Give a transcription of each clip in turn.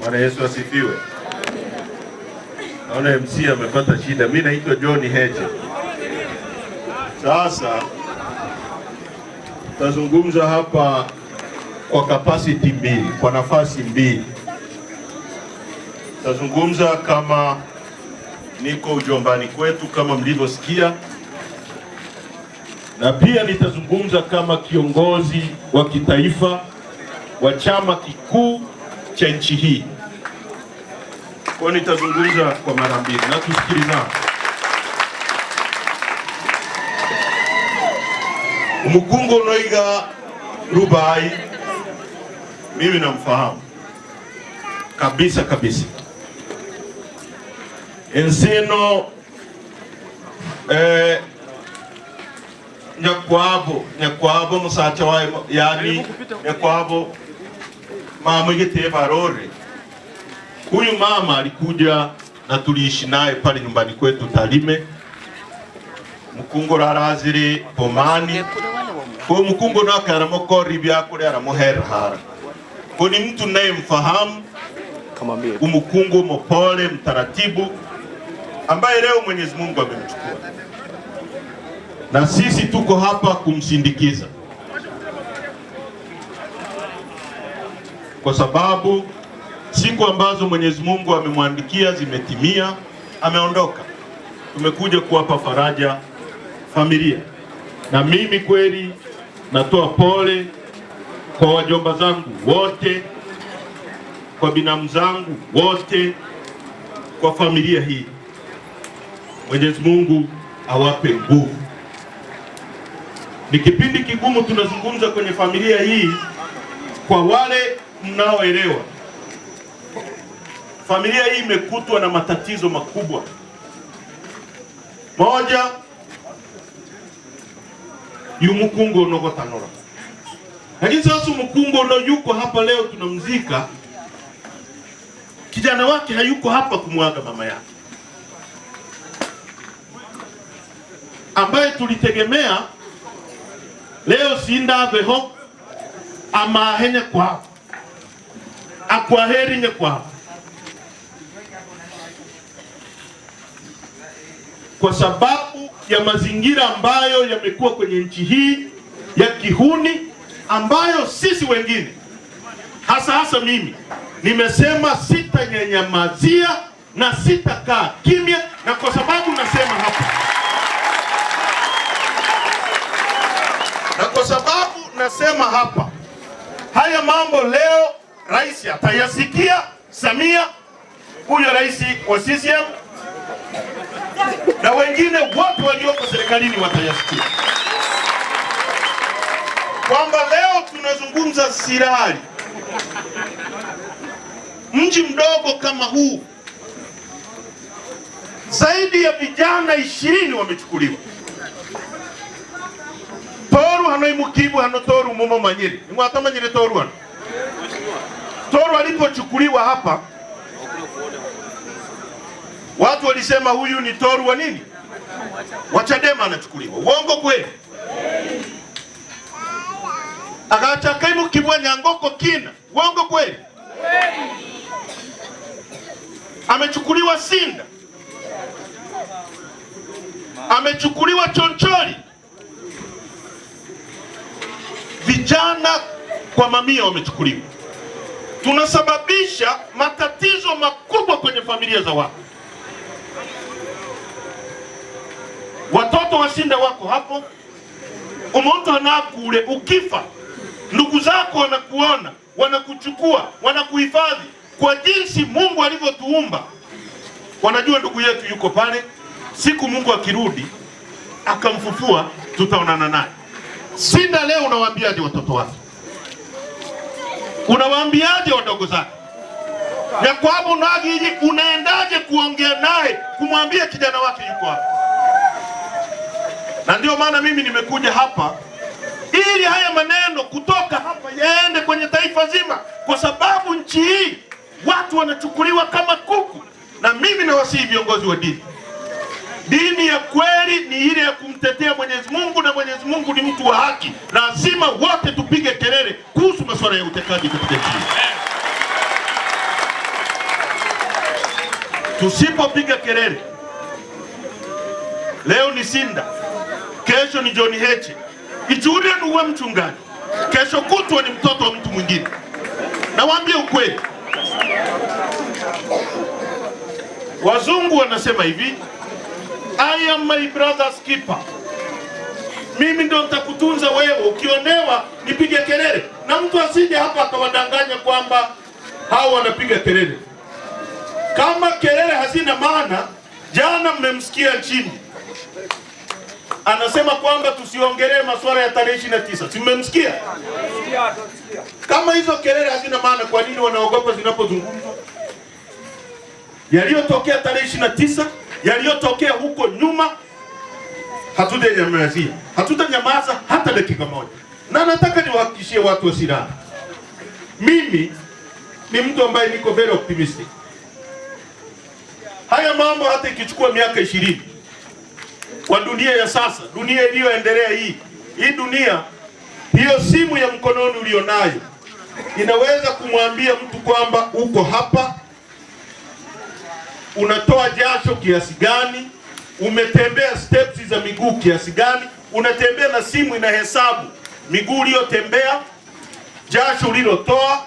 Bwana Yesu asifiwe. Naona MC amepata shida. Mimi naitwa John Heche. Sasa tazungumza hapa kwa capacity mbili, kwa nafasi mbili. Tazungumza kama niko ujombani kwetu kama mlivyosikia, na pia nitazungumza kama kiongozi wa kitaifa wa chama kikuu cha nchi hii. Kwa nitazungumza kwa mara mbili na tusikilizane. Umukungu Noiga Rubai mimi namfahamu kabisa kabisa. Ensino nyakwabo musacha wa yani nyakwabo mama Giteye Barore. Huyu mama alikuja na tuliishi naye pale nyumbani kwetu Tarime. Mukungu rarazire pomani. Kwa mukungu nake aramokori byakure aramuherahara. Kwa ni mtu naye mfahamu kama mimi. Umukungu mpole, mtaratibu, ambaye leo Mwenyezi Mungu amemchukua. Na sisi tuko hapa kumsindikiza. Kwa sababu siku ambazo Mwenyezi Mungu amemwandikia zimetimia, ameondoka. Tumekuja kuwapa faraja familia. Na mimi kweli natoa pole kwa wajomba zangu wote, kwa binamu zangu wote, kwa familia hii. Mwenyezi Mungu awape nguvu. Ni kipindi kigumu tunazungumza kwenye familia hii. Kwa wale mnaoelewa, familia hii imekutwa na matatizo makubwa. Moja, yumukungu unogotanora. Lakini sasa umukungu uno yuko hapa leo tunamzika. Kijana wake hayuko hapa kumwaga mama yake, ambaye tulitegemea leo sindabeho amahenya kwa akwaheri nyekwa, kwa sababu ya mazingira ambayo yamekuwa kwenye nchi hii ya kihuni, ambayo sisi wengine hasa mimi nimesema sitanyanyamazia na sitakaa kimya. Na kwa sababu nasema hapa, na kwa sababu nasema hapa, haya mambo leo rais atayasikia. Samia, huyo rais wa CCM, na wengine wote walioko serikalini watayasikia, kwamba leo tunazungumza Sirari, mji mdogo kama huu, zaidi ya vijana 20 wamechukuliwa. Toru hano imukibu hano toru mumo manyiri. Mwata manyiri toru hano. Toru alipochukuliwa hapa, watu walisema huyu ni toru wa nini? Wa Chadema anachukuliwa. Uongo kweli? Akataka imukibu Nyangoko kina. Uongo kweli? Amechukuliwa Sinda. Amechukuliwa Chonchori. Vijana kwa mamia wamechukuliwa. Tunasababisha matatizo makubwa kwenye familia za watu. Watoto wa Sinda wako hapo. Umuntu anakule, ukifa ndugu zako wanakuona, wanakuchukua, wanakuhifadhi kwa jinsi Mungu alivyotuumba. Wanajua ndugu yetu yuko pale, siku Mungu akirudi akamfufua tutaonana naye. Sinda leo unawaambiaje watoto wako? Unawaambiaje wadogo zako? Ya kwamba unagiji unaendaje kuongea naye, kumwambia kijana wake yuko hapa? Na ndio maana mimi nimekuja hapa ili haya maneno kutoka hapa yaende kwenye taifa zima, kwa sababu nchi hii watu wanachukuliwa kama kuku. Na mimi nawasihi viongozi wa dini, dini ya kweli ni ile ya kumtetea Mwenyezi Mungu, na Mwenyezi Mungu ni mtu wa haki. Lazima wote tupige kelele kuhusu masuala ya utekaji katika nchi. Tusipopiga kelele, leo ni Sinda, kesho ni John Heche, Ijulia nuwe mchungaji, kesho kutwa ni mtoto wa mtu mwingine. Nawaambia ukweli, wazungu wanasema hivi, I am my brother's keeper. Mimi ndo nitakutunza wewe, ukionewa nipige kelele. Na mtu asije hapa akawadanganya kwamba hao wanapiga kelele. Kama kelele hazina maana, jana mmemsikia chini anasema kwamba tusiongelee masuala ya tarehe 29. Si mmemsikia? Kama hizo kelele hazina maana, kwa nini wanaogopa zinapozungumzwa? Yaliyotokea tarehe 29, yaliyotokea huko nyuma, hatutanyamaza hata dakika moja. Na nataka niwahakikishie watu wa Sirari, mimi ni mtu ambaye niko very optimistic. Haya mambo hata ikichukua miaka 20 kwa dunia ya sasa, dunia iliyoendelea hii dunia, hiyo simu ya mkononi ulionayo inaweza kumwambia mtu kwamba uko hapa, unatoa jasho kiasi gani, umetembea steps za miguu kiasi gani, unatembea na simu inahesabu miguu uliyotembea, jasho ulilotoa,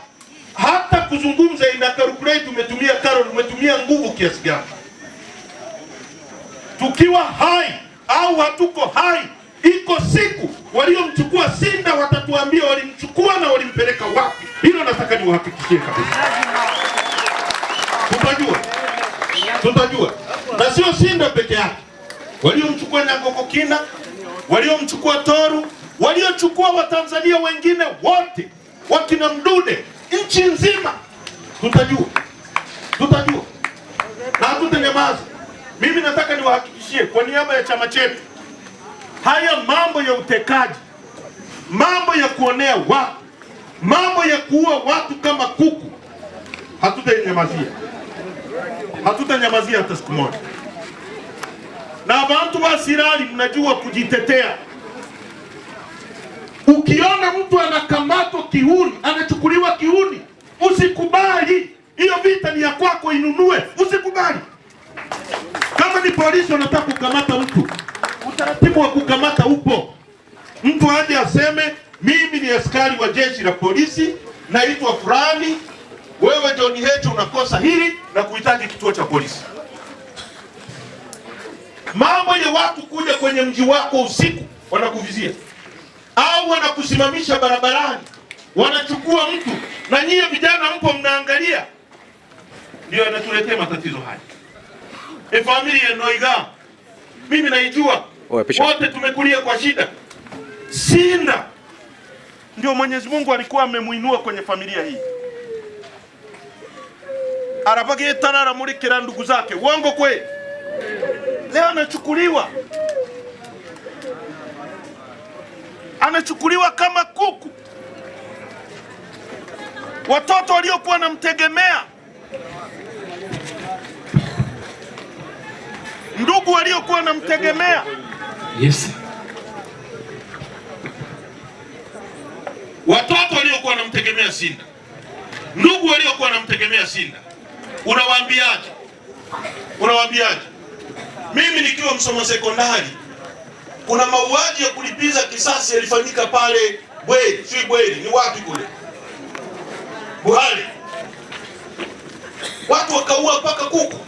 hata kuzungumza ina calculate umetumia calorie, umetumia nguvu kiasi gani. Tukiwa hai au hatuko hai, iko siku waliomchukua Sinda watatuambia walimchukua na walimpeleka wapi. Hilo nataka niwahakikishie kabisa. Tutajua. Na sio Sinda peke yake. Waliomchukua Nyangogokina, waliomchukua Toru, waliochukua Watanzania wengine wote, wakina Mdude, nchi nzima. Tutajua. Na hatutanyamaza. Mimi nataka niwahakikishie kwa niaba ya chama chetu, haya mambo ya utekaji, mambo ya kuonea watu, mambo ya kuua watu kama kuku, hatutanyamazia hata siku moja. Na watu wa Sirari mnajua kujitetea. Ukiona mtu anakamatwa kihuni, anachukuliwa kihuni, usikubali. Hiyo vita ni ya kwako, inunue, usikubali. Kama ni polisi wanataka kukamata mtu, utaratibu wa kukamata upo. Mtu aje aseme mimi ni askari wa jeshi la polisi, naitwa fulani, wewe John Heche unakosa hili na kuhitaji kituo cha polisi. Mambo ya watu kuja kwenye mji wako usiku wanakuvizia au wanakusimamisha barabarani, wanachukua mtu na nyie vijana mpo mnaangalia, ndio yanatuletea matatizo haya. Familia Noiga, mimi naijua, wote tumekulia kwa shida. Sinda ndio Mwenyezi Mungu alikuwa amemuinua kwenye familia hii. Arabage tarara muri kila ndugu zake, uongo kweli? Leo anachukuliwa kama kuku. Watoto waliokuwa wanamtegemea, ndugu waliokuwa wanamtegemea, yes, watoto waliokuwa wanamtegemea Sinda, ndugu waliokuwa wanamtegemea Sinda, unawaambiaje? Mimi nikiwa msomo sekondari, kuna mauaji ya kulipiza kisasi yalifanyika pale Bweri, ni wapi kule? Buhari. Watu wakaua mpaka kuku.